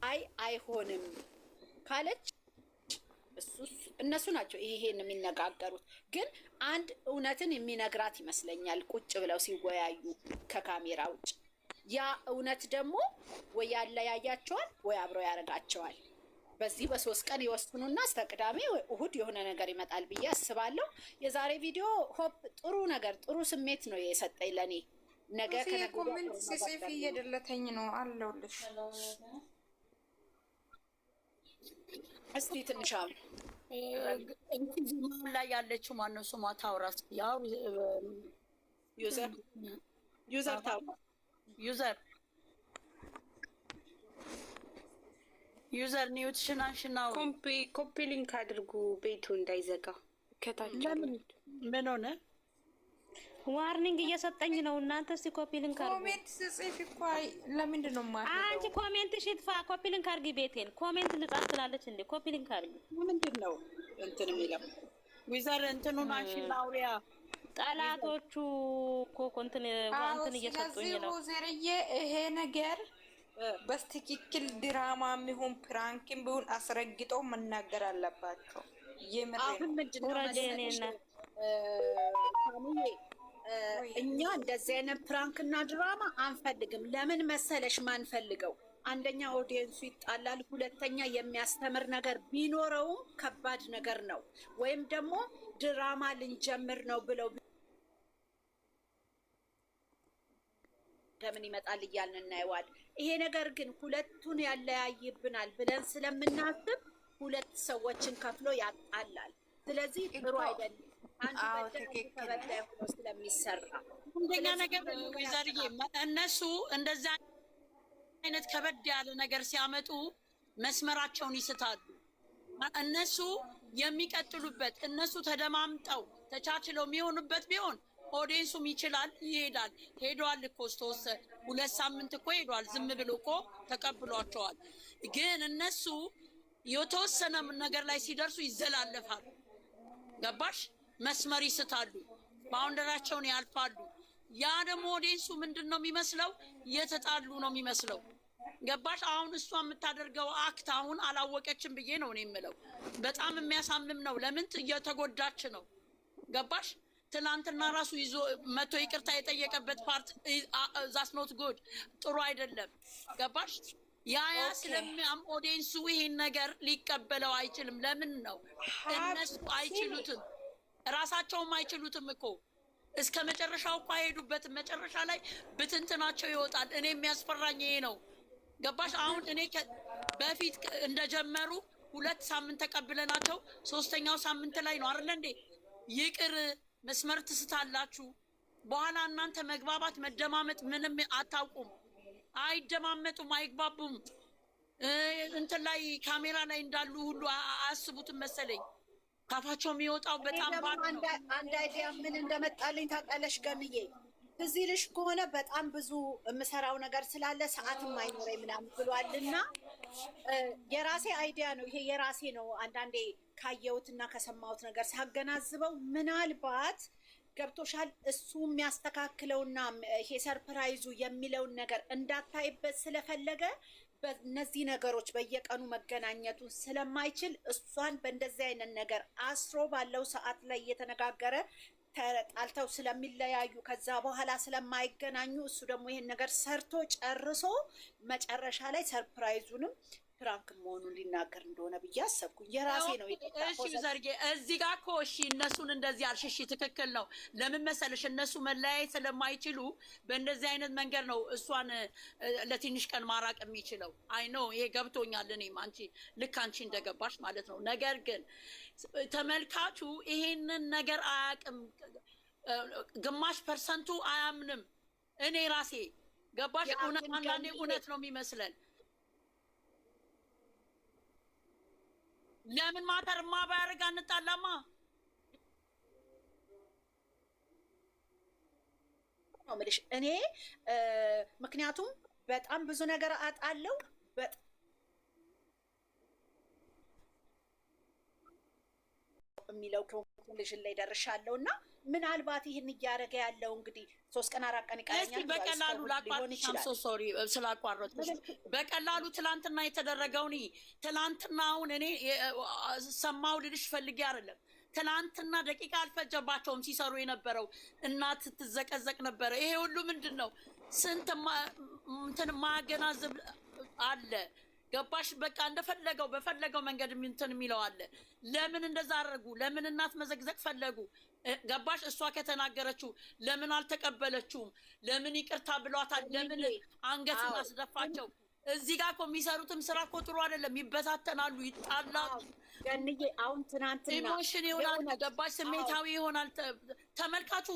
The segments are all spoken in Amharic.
አይ አይሆንም ካለች እነሱ ናቸው ይሄን የሚነጋገሩት። ግን አንድ እውነትን የሚነግራት ይመስለኛል ቁጭ ብለው ሲወያዩ ከካሜራ ውጭ። ያ እውነት ደግሞ ወይ ያለያያቸዋል ወይ አብረው ያደርጋቸዋል። በዚህ በ3 ቀን ይወስኑና እስከ ቅዳሜ እሁድ የሆነ ነገር ይመጣል ብዬ አስባለሁ። የዛሬ ቪዲዮ ሆፕ ጥሩ ነገር ጥሩ ስሜት ነው የሰጠኝ ለኔ። ነገ ኮሜንት ሲጽፍ እየደለተኝ ነው አለውልሽ። እስቲ ትንሽ እንግዲህ ላይ ያለችው ማነው ስሟ? ታውራስ ያው ዩዘር ዩዘር ኒውትሪሽናሽናው ኮፒ ሊንክ አድርጉ ቤቱ እንዳይዘጋ። ከታች ምን ሆነ? ዋርኒንግ እየሰጠኝ ነው። እናንተ እስቲ ኮፒ ሊንክ አድርጉ። ኮሜንት ጽፍ እኮ ለምንድን ነው ማለት? አንቺ ኮሜንት ሽጥፋ። ኮፒ ሊንክ አድርጊ። ቤቴን ኮሜንት ልጻፍ ትላለች እንዴ? ኮፒ ሊንክ አድርጊ። ምንድን ነው እንትን የሚለው? ዊዘር እንትኑ ናሽን አውሪያ ጠላቶቹ እኮ እንትን እየሰጡኝ ነው። ዘርዬ ይሄ ነገር በስትክክል ድራማ የሚሆን ፕራንክም ቢሆን አስረግጠው መናገር አለባቸው። አሁን ምንድነው እኛ እንደዚህ አይነት ፕራንክ እና ድራማ አንፈልግም። ለምን መሰለሽ ማንፈልገው? አንደኛ ኦዲየንሱ ይጣላል፣ ሁለተኛ የሚያስተምር ነገር ቢኖረውም ከባድ ነገር ነው። ወይም ደግሞ ድራማ ልንጀምር ነው ብለው ለምን ይመጣል እያልን እናየዋል። ይሄ ነገር ግን ሁለቱን ያለያይብናል ብለን ስለምናስብ 2 ሰዎችን ከፍሎ ያጣላል። ስለዚህ ጥሩ አይደለም። አንድ በደል ሆኖ ስለሚሰራ አንደኛ ነገር ዊዘርዬ እነሱ እንደዛ አይነት ከበድ ያለ ነገር ሲያመጡ መስመራቸውን ይስታሉ። እነሱ የሚቀጥሉበት እነሱ ተደማምጠው ተቻችለው የሚሆኑበት ቢሆን ኦዲየንሱም ይችላል ይሄዳል። ሄዷል እኮ ስተወሰ 2 ሳምንት እኮ ሄዷል። ዝም ብሎ እኮ ተቀብሏቸዋል። ግን እነሱ የተወሰነ ነገር ላይ ሲደርሱ ይዘላለፋሉ። ገባሽ? መስመር ይስታሉ፣ ባውንደራቸውን ያልፋሉ። ያ ደግሞ ኦዲየንሱ ምንድን ነው የሚመስለው? እየተጣሉ ነው የሚመስለው። ገባሽ? አሁን እሷ የምታደርገው አክት አሁን አላወቀችም ብዬ ነው እኔ የምለው። በጣም የሚያሳምም ነው። ለምን እየተጎዳች ነው። ገባሽ? ትናንትና ራሱ ይዞ መቶ ይቅርታ የጠየቀበት ፓርት ዛስ ኖት ጉድ፣ ጥሩ አይደለም። ገባሽ? ያ ስለሚያም ኦዲየንሱ ይሄን ነገር ሊቀበለው አይችልም። ለምን ነው? እነሱ አይችሉትም፣ ራሳቸውም አይችሉትም እኮ እስከ መጨረሻው እኮ አይሄዱበትም። መጨረሻ ላይ ብትንትናቸው ይወጣል። እኔ የሚያስፈራኝ ይሄ ነው። ገባሽ? አሁን እኔ በፊት እንደጀመሩ 2 ሳምንት ተቀብለናቸው 3ኛው ሳምንት ላይ ነው አይደል እንዴ ይቅር መስመር ትስታላችሁ። በኋላ እናንተ መግባባት መደማመጥ ምንም አታውቁም። አይደማመጡም፣ አይግባቡም። እንትን ላይ ካሜራ ላይ እንዳሉ ሁሉ አያስቡትም መሰለኝ። ካፋቸው የሚወጣው በጣም አንድ አይዲያ ምን እንደመጣልኝ ታውቃለሽ ገምዬ? እዚህ ልሽ ከሆነ በጣም ብዙ የምሰራው ነገር ስላለ ሰዓትም አይኖረኝ ምናምን ብሏልና የራሴ አይዲያ ነው ይሄ፣ የራሴ ነው። አንዳንዴ ካየሁትና ከሰማሁት ነገር ሳገናዝበው ምናልባት ገብቶሻል እሱ የሚያስተካክለውና ይሄ ሰርፕራይዙ የሚለውን ነገር እንዳታይበት ስለፈለገ በእነዚህ ነገሮች በየቀኑ መገናኘቱን ስለማይችል እሷን በእንደዚህ አይነት ነገር አስሮ ባለው ሰዓት ላይ እየተነጋገረ ተጣልተው ስለሚለያዩ ከዛ በኋላ ስለማይገናኙ እሱ ደግሞ ይሄን ነገር ሰርቶ ጨርሶ መጨረሻ ላይ ሰርፕራይዙንም ፕራንክ መሆኑን ሊናገር እንደሆነ ብዬ አሰብኩኝ። የራሴ ነው። እሺ ዘርጌ እዚህ ጋር እኮ እሺ እነሱን እንደዚህ አልሽሽ፣ ትክክል ነው። ለምን መሰለሽ እነሱ መለያየት ስለማይችሉ በእንደዚህ አይነት መንገድ ነው እሷን ለትንሽ ቀን ማራቅ የሚችለው። አይ ኖ ይሄ ገብቶኛል። እኔም አንቺ ልክ አንቺ እንደገባሽ ማለት ነው። ነገር ግን ተመልካቹ ይሄንን ነገር አያውቅም። ግማሽ ፐርሰንቱ አያምንም። እኔ ራሴ ገባሽ? አንዳንዴ እውነት ነው የሚመስለን። ለምን ማተርማ ባያደርግ አንጣላማ? ነው የምልሽ እኔ ምክንያቱም በጣም ብዙ ነገር አጣለው። የሚለው ኮንክሉዥን ላይ ደርሻለሁ። እና ምናልባት ይህን እያደረገ ያለው እንግዲህ 3 ቀን 4 ቀን ይቀረኛል በቀላሉ ሶሪ ስላቋረጥኩሽ በቀላሉ ትላንትና የተደረገውን ትላንትናውን እኔ ሰማሁ ልልሽ ፈልጌ አይደለም። ትላንትና ደቂቃ አልፈጀባቸውም ሲሰሩ የነበረው እናት ትዘቀዘቅ ነበረ። ይሄ ሁሉ ምንድን ነው? ስንት እንትን ማገናዘብ አለ። ገባሽ? በቃ እንደፈለገው በፈለገው መንገድ እንትን የሚለው አለ። ለምን እንደዛ አደረጉ? ለምን እናት መዘግዘቅ ፈለጉ? ገባሽ? እሷ ከተናገረችው ለምን አልተቀበለችውም? ለምን ይቅርታ ብሏታል? ለምን አንገት ማስደፋቸው? እዚህ ጋር እኮ የሚሰሩትም ስራ እኮ ጥሩ አይደለም። ይበታተናሉ፣ ይጣላሉ። ገንዬ አሁን ትናንትና ኢሞሽን ይሆናል። ገባሽ? ስሜታዊ ይሆናል። ተመልካቹ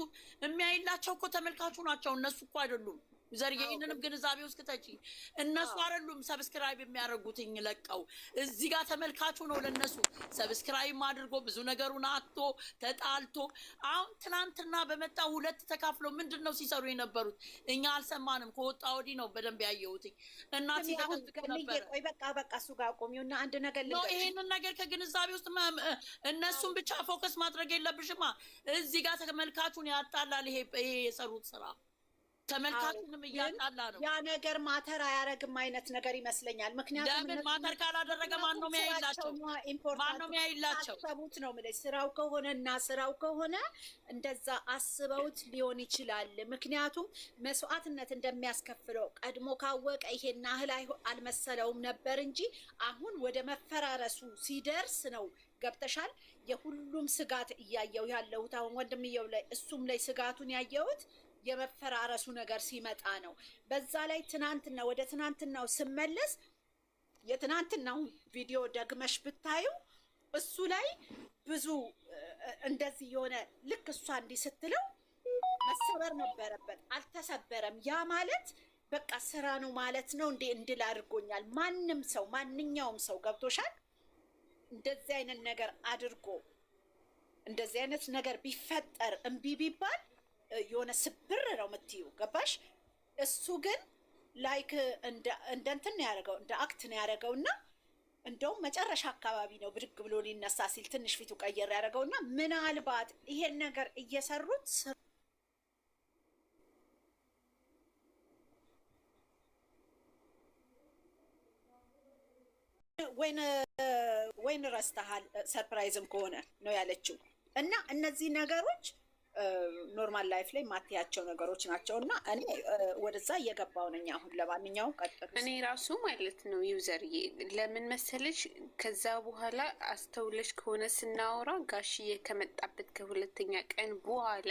የሚያይላቸው እኮ ተመልካቹ ናቸው፣ እነሱ እኮ አይደሉም። ዘርዬ ይህንንም ግንዛቤ ውስጥ ከተቺ እነሱ አይደሉም ሰብስክራይብ የሚያደርጉትኝ ለቀው እዚህ ጋር ተመልካቹ ነው ለነሱ ሰብስክራይብ አድርጎ ብዙ ነገሩን አጥቶ ተጣልቶ። አሁን ትናንትና በመጣ 2 ተካፍለው ምንድን ነው ሲሰሩ የነበሩት? እኛ አልሰማንም። ከወጣ ወዲህ ነው በደንብ ያየሁትኝ። እናት ሲተከትክ ነበር። ቆይ በቃ እሱ ጋር ቆሚውና አንድ ነገር ነው። ይሄንን ነገር ከግንዛቤ ውስጥ እነሱን ብቻ ፎከስ ማድረግ የለብሽማ። እዚህ ጋር ተመልካቹን ያጣላል። ይሄ የሰሩት ስራ ተመልካቹንም እያጣላ ነው። ያ ነገር ማተር አያረግም አይነት ነገር ይመስለኛል። ምክንያቱም ለምን ማተር ካላደረገ ማን ነው የሚያይላቸው? ማን ነው የሚያይላቸው? አስበውት ነው የምልሽ። ስራው ከሆነ እንደዛ አስበውት ሊሆን ይችላል። ምክንያቱም መስዋዕትነት እንደሚያስከፍለው ቀድሞ ካወቀ ይሄን ያህል አልመሰለውም ነበር እንጂ አሁን ወደ መፈራረሱ ሲደርስ ነው። ገብተሻል? የሁሉም ስጋት እያየው ያለሁት አሁን ወንድምየው ላይ እሱም ላይ ስጋቱን ያየሁት የመፈራረሱ ነገር ሲመጣ ነው። በዛ ላይ ወደ ትናንትናው ስመለስ የትናንትናው ቪዲዮ ደግመሽ ብታዩ እሱ ላይ ብዙ እንደዚህ የሆነ ልክ እሷ እንዲህ ስትለው መሰበር ነበረበት፣ አልተሰበረም። ያ ማለት በቃ ስራ ነው ማለት ነው እንዴ እንድል አድርጎኛል። ማንኛውም ሰው ገብቶሻል? እንደዚህ አይነት ነገር አድርጎ እንደዚህ አይነት ነገር ቢፈጠር እምቢ ቢባል የሆነ ስብር ነው የምትዩ። ገባሽ? እሱ ግን ላይክ እንደ እንትን ነው ያደረገው፣ እንደ አክት ነው ያደረገው። እና እንደውም መጨረሻ አካባቢ ነው ብድግ ብሎ ሊነሳ ሲል ትንሽ ፊቱ ቀየር ያደረገው። እና ምናልባት ይሄን ነገር እየሰሩት ወይን ረስተሃል ሰርፕራይዝም ከሆነ ነው ያለችው። እና እነዚህ ነገሮች ኖርማል ላይፍ ላይ ማትያቸው ነገሮች ናቸው። እና እኔ ወደዛ እየገባው ነኝ አሁን። ለማንኛውም ቀጥሉ። እኔ ራሱ ማለት ነው ዩዘርዬ፣ ለምን መሰለሽ ከዛ በኋላ አስተውለሽ ከሆነ ስናወራ ጋሽዬ ከመጣበት ከሁለተኛ ቀን በኋላ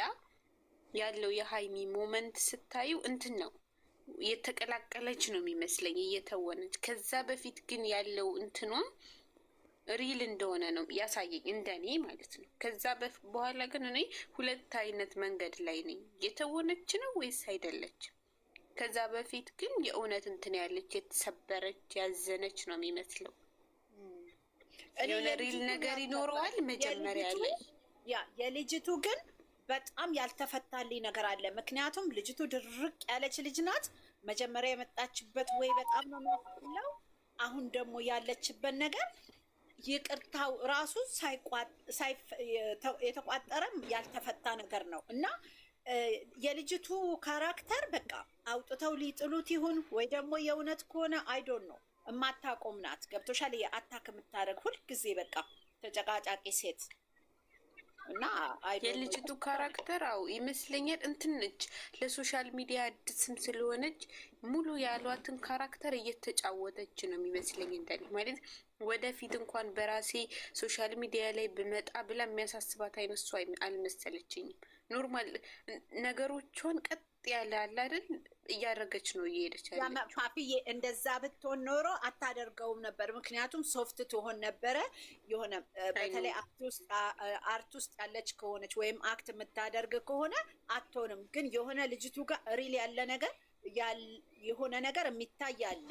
ያለው የሀይሚ ሞመንት ስታዩ እንትን ነው የተቀላቀለች ነው የሚመስለኝ እየተወነች። ከዛ በፊት ግን ያለው እንትኗ ሪል እንደሆነ ነው ያሳየኝ፣ እንደኔ ማለት ነው። ከዛ በኋላ ግን እኔ 2 አይነት መንገድ ላይ ነኝ። የተወነች ነው ወይስ አይደለች? ከዛ በፊት ግን የእውነት እንትን ያለች የተሰበረች ያዘነች ነው የሚመስለው። የሆነ ሪል ነገር ይኖረዋል መጀመሪያ ላይ። ያ የልጅቱ ግን በጣም ያልተፈታልኝ ነገር አለ። ምክንያቱም ልጅቱ ድርቅ ያለች ልጅ ናት። መጀመሪያ የመጣችበት ወይ በጣም ነው የሚያስጠላው። አሁን ደግሞ ያለችበት ነገር ይቅርታው ራሱ የተቋጠረም ያልተፈታ ነገር ነው። እና የልጅቱ ካራክተር በቃ አውጥተው ሊጥሉት ይሁን ወይ ደግሞ የእውነት ከሆነ አይዶን ነው እማታቆም ናት። ገብቶሻል? የአታክ የምታደርግ ሁልጊዜ በቃ ተጨቃጫቂ ሴት እና የልጅቱ ካራክተር ይመስለኛል እንትን ነች። ለሶሻል ሚዲያ አዲስም ስለሆነች ሙሉ ያሏትን ካራክተር እየተጫወተች ነው የሚመስለኝ። እንደኔ ማለት ወደፊት እንኳን በራሴ ሶሻል ሚዲያ ላይ ብመጣ ብላ የሚያሳስባት አይነት እሷ አልመሰለችኝም። ኖርማል ነገሮቿን ቀጥ ያለ አለ አይደል እያደረገች ነው እየሄደች ያለችው። ፓፒዬ እንደዛ ብትሆን ኖሮ አታደርገውም ነበር። ምክንያቱም ሶፍት ትሆን ነበረ። የሆነ በተለይ አርት ውስጥ ያለች ከሆነች ወይም አክት የምታደርግ ከሆነ አትሆንም። ግን የሆነ ልጅቱ ጋር ሪል ያለ ነገር የሆነ ነገር የሚታይ አለ።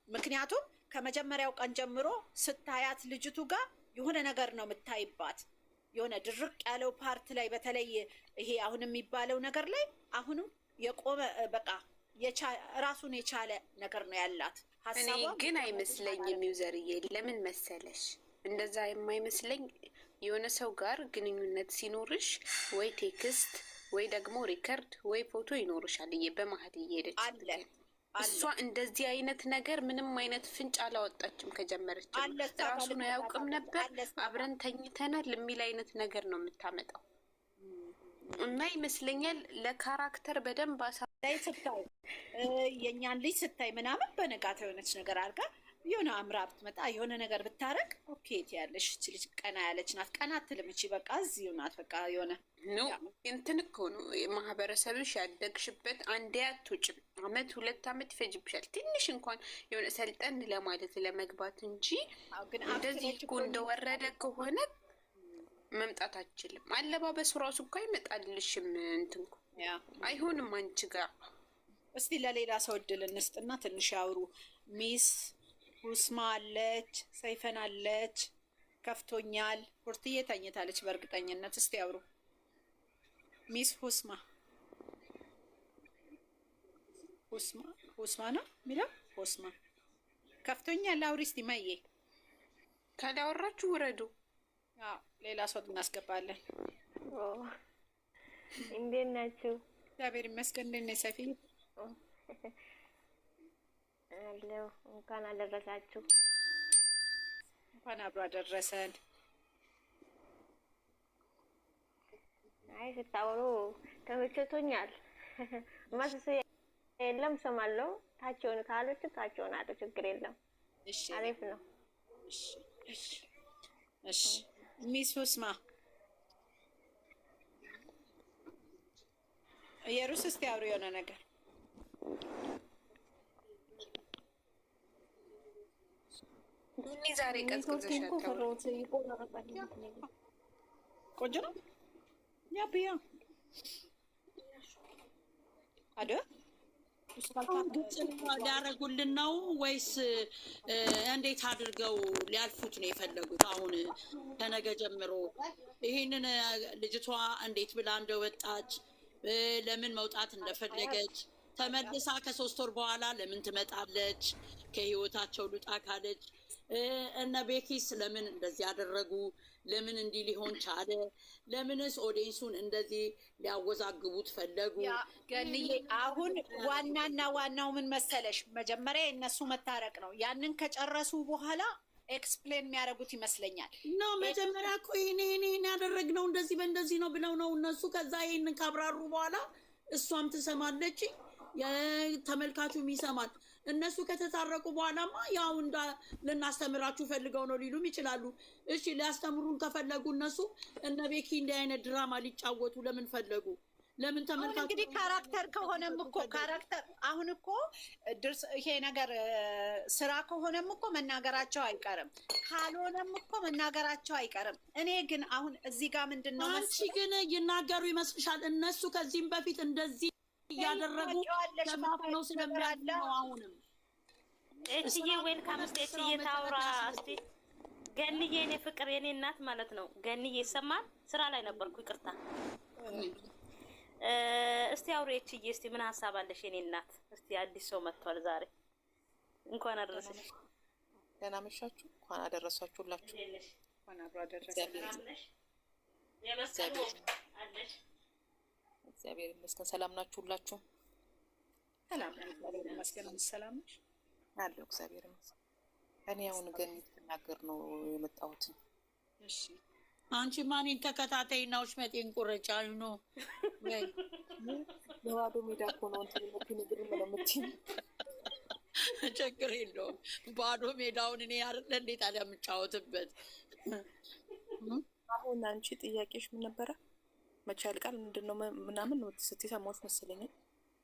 ምክንያቱም ከመጀመሪያው ቀን ጀምሮ ስታያት ልጅቱ ጋር የሆነ ነገር ነው የምታይባት። የሆነ ድርቅ ያለው ፓርት ላይ በተለይ ይሄ አሁን የሚባለው ነገር ላይ አሁንም የቆመ በቃ ራሱን የቻለ ነገር ነው ያላት። እኔ ግን አይመስለኝም ዩዘርዬ። ለምን መሰለሽ እንደዛ የማይመስለኝ የሆነ ሰው ጋር ግንኙነት ሲኖርሽ ወይ ቴክስት ወይ ደግሞ ሪከርድ ወይ ፎቶ ይኖርሻል በመሀል እየሄደች አለ። እሷ እንደዚህ አይነት ነገር ምንም አይነት ፍንጭ አላወጣችም። ከጀመረች ራሱን አያውቅም ነበር። አብረን ተኝተናል የሚል አይነት ነገር ነው የምታመጣው እና ይመስለኛል ለካራክተር በደንብ ላይ ስታይ የእኛን ልጅ ስታይ ምናምን በነጋታ የሆነች ነገር አድርጋ የሆነ አምራ ብትመጣ የሆነ ነገር ብታረቅ ኦኬ ትያለሽ። እቺ ልጅ ቀና ያለች ናት። ቀና አትልም። እቺ በቃ እዚሁ ናት። በቃ የሆነ ነው እንትን እኮ ነው ማህበረሰብሽ ያደግሽበት። አንዴ አትውጭም። አመት 2 አመት ይፈጅብሻል ትንሽ እንኳን የሆነ ሰልጠን ለማለት ለመግባት እንጂ እንደዚህ እኮ እንደወረደ ከሆነ መምጣት አትችልም። አለባበሱ ራሱ እኮ አይመጣልሽም። እንትን እኮ አይሆንም አንቺ ጋር። እስቲ ለሌላ ሰው እድል እንስጥና ትንሽ ያውሩ። ሚስ ሁስማ አለች፣ ሰይፈን አለች፣ ከፍቶኛል፣ ሁርትዬ ተኝታለች በእርግጠኝነት። እስቲ ያውሩ። ሚስ ሁስማ ሁስማ ነው የሚለው ሁስማ ከፍቶኛል። አውሪ እስቲ መዬ። ካላወራችሁ ውረዱ። ሌላ ሰው እናስገባለን። እንዴት ናችሁ? እግዚአብሔር ይመስገን። እንዴት ነሽ ሰፊ? አለሁ። እንኳን አደረሳችሁ። እንኳን አብሮ አደረሰን። አይ ስታወሩ ተመችቶኛል። ማስስ የለም ሰማለሁ። ታቸውን ካሉት ታቸውን አለ ችግር የለም። እሺ አሪፍ ነው። እሺ ሚስ ሁስማ የሩስ እስቲ አውሪ የሆነ ነገር። ዱኒ ዛሬ ቀዝቅዘሻል። ቆንጆ ነው። ያ ቢያ አደ ሊያደርጉልን ነው ወይስ እንዴት አድርገው ሊያልፉት ነው የፈለጉት? አሁን ከነገ ጀምሮ ይሄንን ልጅቷ እንዴት ብላ እንደወጣች ለምን መውጣት እንደፈለገች ተመልሳ ከ3 ወር በኋላ ለምን ትመጣለች? ከህይወታቸው ልውጣ ካለች እነ ቤኪስ ለምን እንደዚህ ያደረጉ? ለምን እንዲህ ሊሆን ቻለ? ለምንስ ኦዲየንሱን እንደዚህ ሊያወዛግቡት ፈለጉ? ገንዬ አሁን ዋናና ዋናው ምን መሰለሽ፣ መጀመሪያ የእነሱ መታረቅ ነው። ያንን ከጨረሱ በኋላ ኤክስፕሌን የሚያደርጉት ይመስለኛል። እና መጀመሪያ እኮ ይሄን ያደረግነው እንደዚህ በእንደዚህ ነው ብለው ነው እነሱ። ከዛ ይሄንን ካብራሩ በኋላ እሷም ትሰማለች፣ ተመልካቹም ይሰማል። እነሱ ከተታረቁ በኋላማ ያው ልናስተምራችሁ ፈልገው ነው ሊሉም ይችላሉ። እሺ ሊያስተምሩን ከፈለጉ እነሱ እነ ቤኪ እንዲህ አይነት ድራማ ሊጫወቱ ለምን ፈለጉ? ለምን ተመልካቹ እንግዲህ ካራክተር ከሆነም እኮ ካራክተር አሁን እኮ ይሄ ነገር ስራ ከሆነም እኮ መናገራቸው አይቀርም፣ ካልሆነም እኮ መናገራቸው አይቀርም። እኔ ግን አሁን እዚህ ጋር ምንድነው አንቺ ግን ይናገሩ ይመስልሻል? እነሱ ከዚህም በፊት እንደዚህ እያደረጉ ተማፍነው ስለሚያሉ ነው። አሁንም እቺዬ ዌልካም እቺዬ ታውራ እስቲ ገንዬ፣ የኔ ፍቅር የኔ እናት ማለት ነው። ገንዬ ይሰማል? ስራ ላይ ነበርኩ ይቅርታ። እስቲ አውሪ እቺዬ፣ እስቲ ምን ሀሳብ አለሽ የኔ እናት? እስቲ አዲስ ሰው መጥቷል ዛሬ። እንኳን አደረሰሽ። ደህና መሻችሁ። እንኳን አደረሳችሁላችሁ። እንኳን አብሮ አደረሰን። እግዚአብሔር ይመስገን። ሰላም ናችሁ ሁላችሁ? ሰላም ይመስገን። ሰላም ነሽ? አለሁ እግዚአብሔር ይመስገን። እኔ አሁን ግን ልናገር ነው የመጣሁት። እሺ አንቺ ማንን ተከታታይ ነው? ሽመጤን ቁረጫኝ ነው ወይ ለዋዶ ሜዳ እኮ ነው እንትን ነገር ምንምትይ ችግር የለውም። ባዶ ሜዳውን እኔ አይደለ እንዴት አለ የምጫወትበት። አሁን አንቺ ጥያቄሽ ምን ነበረ? መቼ ያልቃል ምንድነው ምናምን ነው ስትይ ሰማሁሽ መሰለኝ።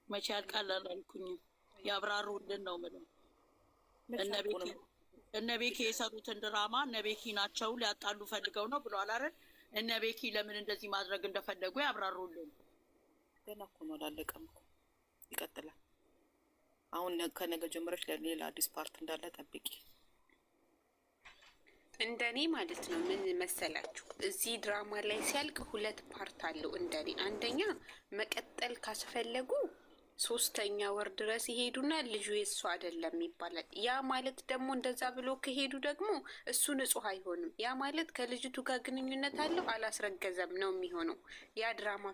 መቼ ያልቃል አላልኩኝም። ያብራሩልን ነው ምንም። እነ ቤኪ የሰሩትን ድራማ እነ ቤኪ ናቸው ሊያጣሉ ፈልገው ነው ብለዋል አይደል? እነ ቤኪ ለምን እንደዚህ ማድረግ እንደፈለጉ ያብራሩልን። ገና እኮ ነው አላለቀም እኮ ይቀጥላል። አሁን ከነገ ጀምረሽ ለሌላ አዲስ ፓርት እንዳለ ጠብቂ። እንደኔ ማለት ነው። ምን መሰላችሁ እዚህ ድራማ ላይ ሲያልቅ 2 ፓርት አለው እንደኔ። አንደኛ መቀጠል ካስፈለጉ ሶስተኛ ወር ድረስ ይሄዱና ልጁ የእሱ አይደለም ይባላል። ያ ማለት ደግሞ እንደዛ ብሎ ከሄዱ ደግሞ እሱ ንጹህ አይሆንም። ያ ማለት ከልጅቱ ጋር ግንኙነት አለው አላስረገዘም ነው የሚሆነው። ያ ድራማ